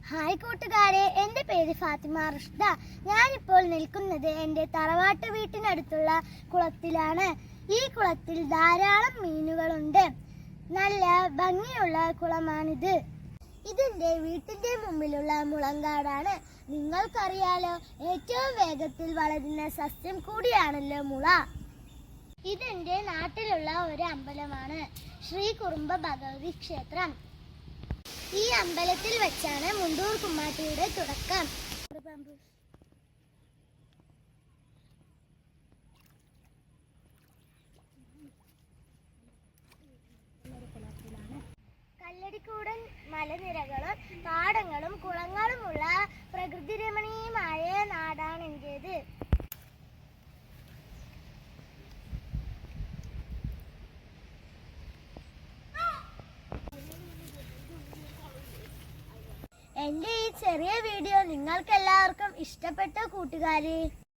Hi കൂട്ടുകാരെ, എൻ്റെ പേര് ഫാത്തിമ റുഷ്ദ. ഞാനിപ്പോൾ നിൽക്കുന്നത് എൻ്റെ തറവാട്ട് വീട്ടിനടുത്തുള്ള കുളത്തിലാണ്. ഈ കുളത്തിൽ ധാരാളം മീനുകളുണ്ട്. നല്ല ഭംഗിയുള്ള കുളമാണിത്. ഇതെൻ്റെ വീട്ടിൻ്റെ മുമ്പിലുള്ള മുളങ്കാടാണ്. നിങ്ങൾക്കറിയാലോ, ഏറ്റവും വേഗത്തിൽ വളരുന്ന സസ്യം കൂടിയാണല്ലോ മുള. ഇതെൻ്റെ നാട്ടിലുള്ള ഒരു അമ്പലമാണ്, ശ്രീ കുറുമ്പ ഭഗവതി ക്ഷേത്രം. ഈ അമ്പലത്തിൽ വെച്ചാണ് മുണ്ടൂർ കുമ്മാട്ടിയുടെ തുടക്കം. കല്ലടിക്കൂടൻ മലനിരകളും പാടങ്ങളും കുളങ്ങളുമുള്ള പ്രകൃതി രമണീയമായ നാടാണ് എന്റേത്. എൻ്റെ ഈ ചെറിയ വീഡിയോ നിങ്ങൾക്ക് എല്ലാവർക്കും ഇഷ്ടപ്പെട്ടോ കൂട്ടുകാരെ?